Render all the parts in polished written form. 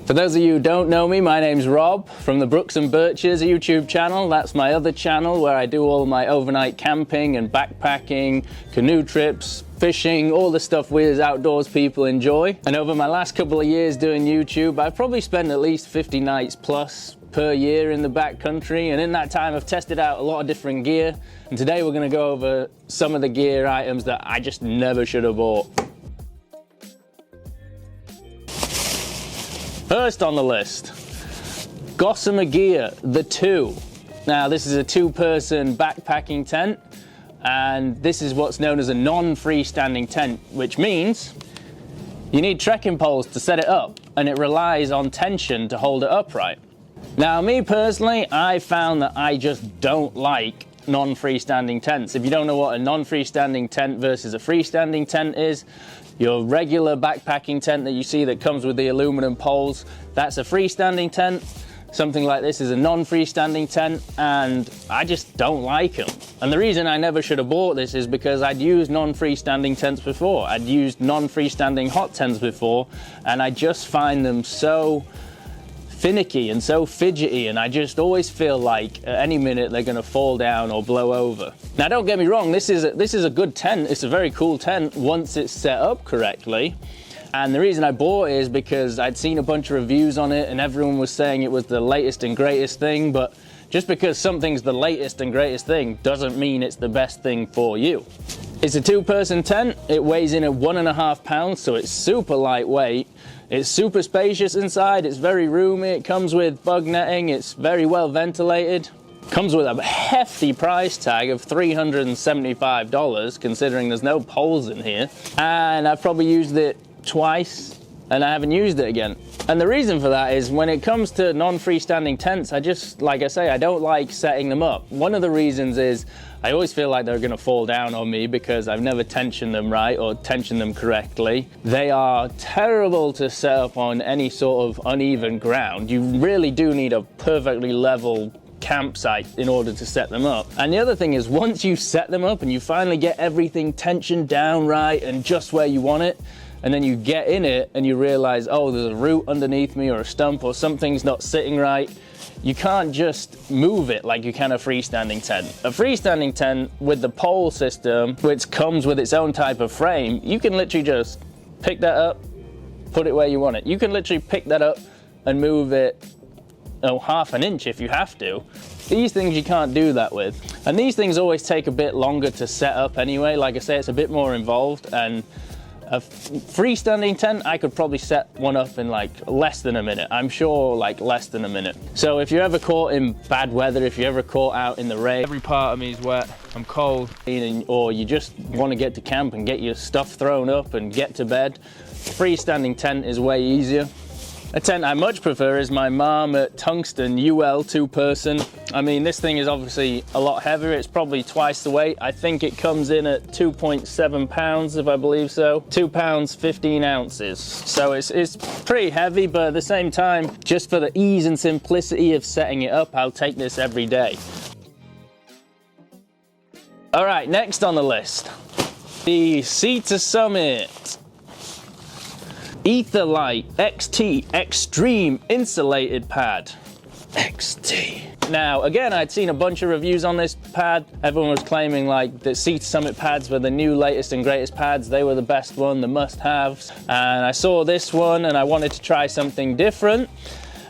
For those of you who don't know me, my name's Rob from the Brooks and Birches YouTube channel. That's my other channel where I do all my overnight camping and backpacking, canoe trips, fishing, all the stuff we as outdoors people enjoy. And over my last couple of years doing YouTube, I've probably spent at least 50 nights plus per year in the backcountry, and in that time I've tested out a lot of different gear, and today we're going to go over some of the gear items that I just never should have bought. First on the list, Gossamer Gear the Two. Now this is a two-person backpacking tent, and this is what's known as a non-freestanding tent, which means you need trekking poles to set it up, and it relies on tension to hold it upright. Now me personally, I found that I just don't like non-freestanding tents. If you don't know what a non-freestanding tent versus a freestanding tent is, your regular backpacking tent that you see that comes with the aluminum poles, that's a freestanding tent. Something like this is a non-freestanding tent, and I just don't like them. And the reason I never should have bought this is because I'd used non-freestanding tents before. I'd used non-freestanding hot tents before, and I just find them so finicky and so fidgety, and I just always feel like at any minute they're going to fall down or blow over. Now don't get me wrong, this is a good tent. It's a very cool tent once it's set up correctly. And the reason I bought it is because I'd seen a bunch of reviews on it and everyone was saying it was the latest and greatest thing, but just because something's the latest and greatest thing doesn't mean it's the best thing for you. It's a two-person tent. It weighs in at 1.5 pounds, so it's super lightweight. It's super spacious inside, it's very roomy, it comes with bug netting, it's very well ventilated. Comes with a hefty price tag of $375, considering there's no poles in here. And I've probably used it twice, and I haven't used it again. And the reason for that is when it comes to non-freestanding tents, like I say, I don't like setting them up. One of the reasons is I always feel like they're gonna fall down on me because I've never tensioned them right or tensioned them correctly. They are terrible to set up on any sort of uneven ground. You really do need a perfectly level campsite in order to set them up. And the other thing is, once you set them up and you finally get everything tensioned down right and just where you want it, and then you get in it and you realize, oh, there's a root underneath me or a stump or something's not sitting right, you can't just move it like you can a freestanding tent. A freestanding tent with the pole system, which comes with its own type of frame, you can literally just pick that up, put it where you want it. You can literally pick that up and move it half an inch if you have to. These things you can't do that with. And these things always take a bit longer to set up anyway. Like I say, it's a bit more involved, and a freestanding tent, I could probably set one up in like less than a minute. I'm sure like less than a minute. So if you're ever caught in bad weather, if you're ever caught out in the rain, every part of me is wet, I'm cold, or you just want to get to camp and get your stuff thrown up and get to bed, freestanding tent is way easier. A tent I much prefer is my mom at Tungsten UL two-person. I mean, this thing is obviously a lot heavier. It's probably twice the weight. I think it comes in at 2.7 pounds, if I believe so. 2 pounds, 15 ounces. So it's pretty heavy, but at the same time, just for the ease and simplicity of setting it up, I'll take this every day. All right, next on the list, the Sea to Summit Etherlite XT Extreme Insulated Pad. XT. Now, again, I'd seen a bunch of reviews on this pad. Everyone was claiming like the Sea to Summit pads were the new latest and greatest pads. They were the best one, the must-haves. And I saw this one and I wanted to try something different.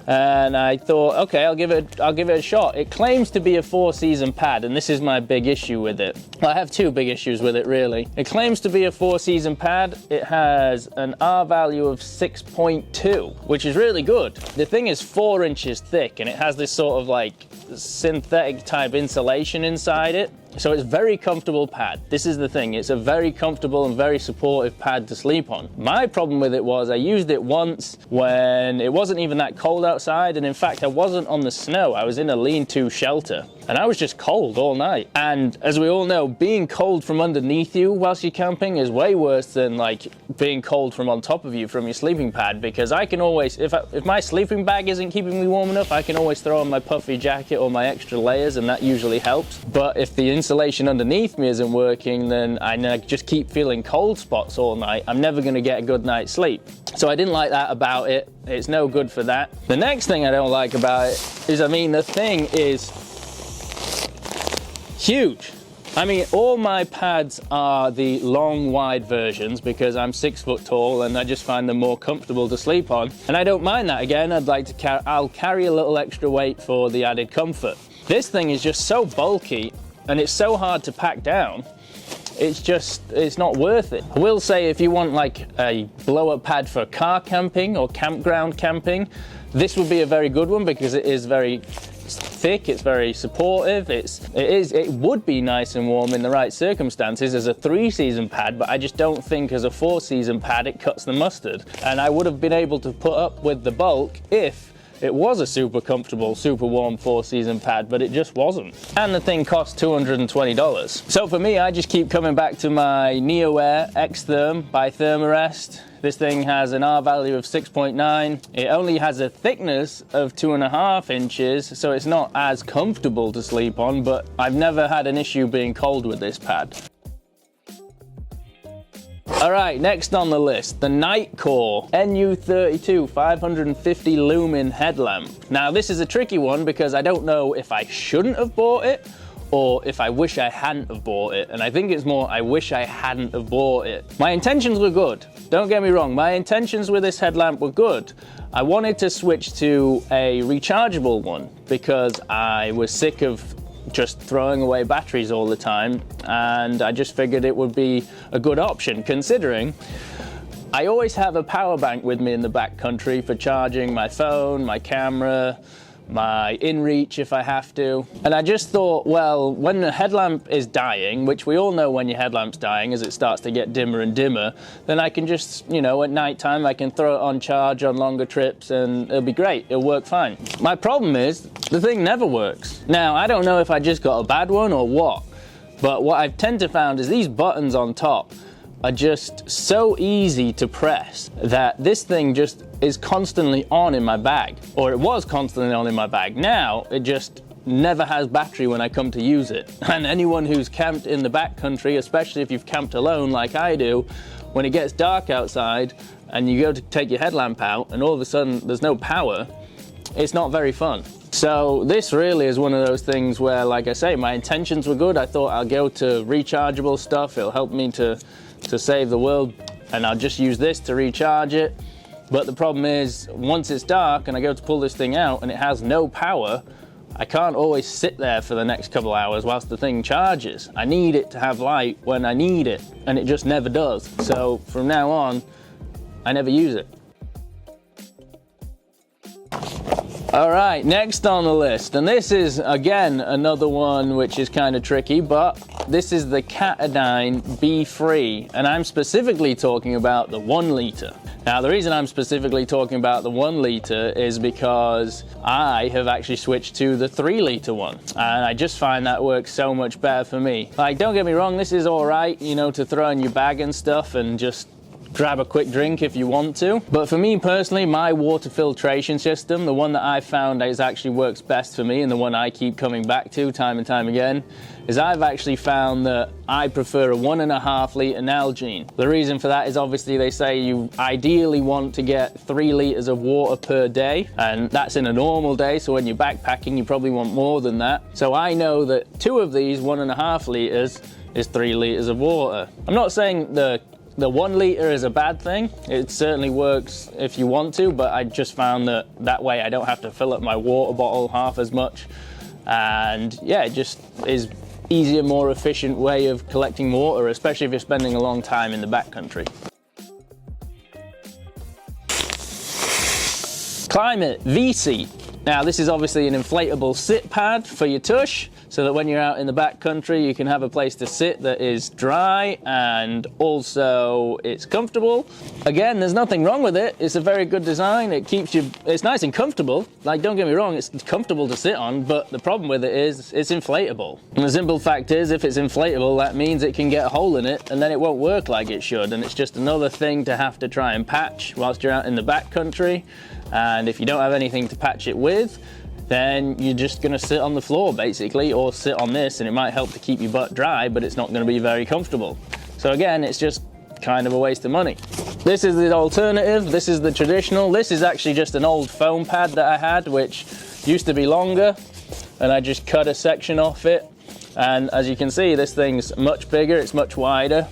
And I thought, okay, I'll give it a shot. It claims to be a 4-season pad, and this is my big issue with it. Well, I have two big issues with it, really. It claims to be a 4-season pad. It has an R value of 6.2, which is really good. The thing is 4 inches thick, and it has this sort of like synthetic type insulation inside it. So it's a very comfortable pad. This is the thing, it's a very comfortable and very supportive pad to sleep on. My problem with it was I used it once when it wasn't even that cold outside, and in fact I wasn't on the snow, I was in a lean-to shelter. And I was just cold all night. And as we all know, being cold from underneath you whilst you're camping is way worse than like being cold from on top of you from your sleeping pad, because I can always, if my sleeping bag isn't keeping me warm enough, I can always throw on my puffy jacket or my extra layers, and that usually helps. But if the insulation underneath me isn't working, then I just keep feeling cold spots all night. I'm never gonna get a good night's sleep. So I didn't like that about it. It's no good for that. The next thing I don't like about it is, I mean, the thing is huge. I mean, all my pads are the long, wide versions because I'm 6 foot tall and I just find them more comfortable to sleep on. And I don't mind that. Again, I'll carry a little extra weight for the added comfort. This thing is just so bulky and it's so hard to pack down. It's not worth it. I will say, if you want like a blow-up pad for car camping or campground camping, this would be a very good one because it is very thick, it's very supportive, it would be nice and warm in the right circumstances as a 3-season pad, but I just don't think as a 4-season pad it cuts the mustard. And I would have been able to put up with the bulk if it was a super comfortable, super warm 4-season pad, but it just wasn't. And the thing cost $220. So for me, I just keep coming back to my NeoAir X-Therm by Thermarest. This thing has an R value of 6.9. It only has a thickness of 2.5 inches, so it's not as comfortable to sleep on, but I've never had an issue being cold with this pad. All right, next on the list, the Nitecore NU32 550 lumen headlamp. Now this is a tricky one because I don't know if I shouldn't have bought it or if I wish I hadn't have bought it. And I think it's more I wish I hadn't have bought it. My intentions were good. Don't get me wrong, my intentions with this headlamp were good. I wanted to switch to a rechargeable one because I was sick of just throwing away batteries all the time, and I just figured it would be a good option considering I always have a power bank with me in the backcountry for charging my phone, my camera, my InReach if I have to. And I just thought, well, when the headlamp is dying, which we all know when your headlamp's dying as it starts to get dimmer and dimmer, then I can just, you know, at night time I can throw it on charge on longer trips and it'll be great, it'll work fine. My problem is the thing never works. Now, I don't know if I just got a bad one or what, but what I've tend to found is these buttons on top are just so easy to press that this thing just is constantly on in my bag, or it was constantly on in my bag. Now it just never has battery when I come to use it. And anyone who's camped in the backcountry, especially if you've camped alone like I do, when it gets dark outside and you go to take your headlamp out and all of a sudden there's no power, it's not very fun. So this really is one of those things where, like I say, my intentions were good. I thought I'll go to rechargeable stuff, it'll help me to save the world, and I'll just use this to recharge it. But the problem is, once it's dark and I go to pull this thing out and it has no power, I can't always sit there for the next couple hours whilst the thing charges. I need it to have light when I need it, and it just never does. So from now on, I never use it. All right, next on the list, and this is again another one which is kind of tricky, but this is the Katadyn Be, and I'm specifically talking about the 1 litre. Now the reason I'm specifically talking about the 1 litre is because I have actually switched to the 3 litre one, and I just find that works so much better for me. Like, don't get me wrong, this is all right, you know, to throw in your bag and stuff and just grab a quick drink if you want to. But for me personally, my water filtration system, the one that I found is actually works best for me and the one I keep coming back to time and time again, is I've actually found that I prefer a 1.5 litre Nalgene. The reason for that is obviously they say you ideally want to get 3 litres of water per day, and that's in a normal day, so when you're backpacking you probably want more than that. So I know that 2 of these 1.5 litres is 3 litres of water. I'm not saying the 1 litre is a bad thing. It certainly works if you want to, but I just found that way I don't have to fill up my water bottle half as much. And yeah, it just is easier, more efficient way of collecting water, especially if you're spending a long time in the backcountry. Klymit V Seat. Now this is obviously an inflatable sit pad for your tush, so that when you're out in the backcountry you can have a place to sit that is dry and also it's comfortable. Again, there's nothing wrong with it. It's a very good design. It keeps you, it's nice and comfortable. Like, don't get me wrong, it's comfortable to sit on, but the problem with it is it's inflatable. And the simple fact is, if it's inflatable, that means it can get a hole in it and then it won't work like it should, and it's just another thing to have to try and patch whilst you're out in the backcountry. And if you don't have anything to patch it with, then you're just gonna sit on the floor basically, or sit on this, and it might help to keep your butt dry, but it's not gonna be very comfortable. So again, it's just kind of a waste of money. This is the alternative. This is the traditional. This is actually just an old foam pad that I had, which used to be longer, and I just cut a section off it. And as you can see, this thing's much bigger, it's much wider,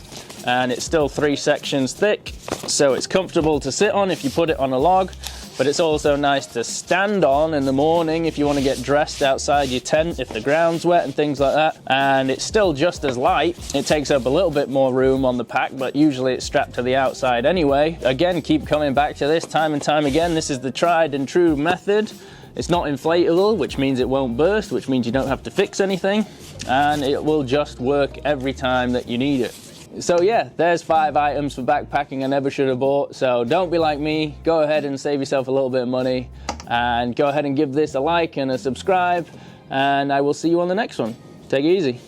and it's still 3 sections thick, so it's comfortable to sit on if you put it on a log, but it's also nice to stand on in the morning if you want to get dressed outside your tent, if the ground's wet and things like that. And it's still just as light. It takes up a little bit more room on the pack, but usually it's strapped to the outside anyway. Again, keep coming back to this time and time again. This is the tried and true method. It's not inflatable, which means it won't burst, which means you don't have to fix anything, and it will just work every time that you need it. So yeah, there's 5 items for backpacking I never should have bought. So don't be like me, go ahead and save yourself a little bit of money, and go ahead and give this a like and a subscribe, and I will see you on the next one. Take it easy.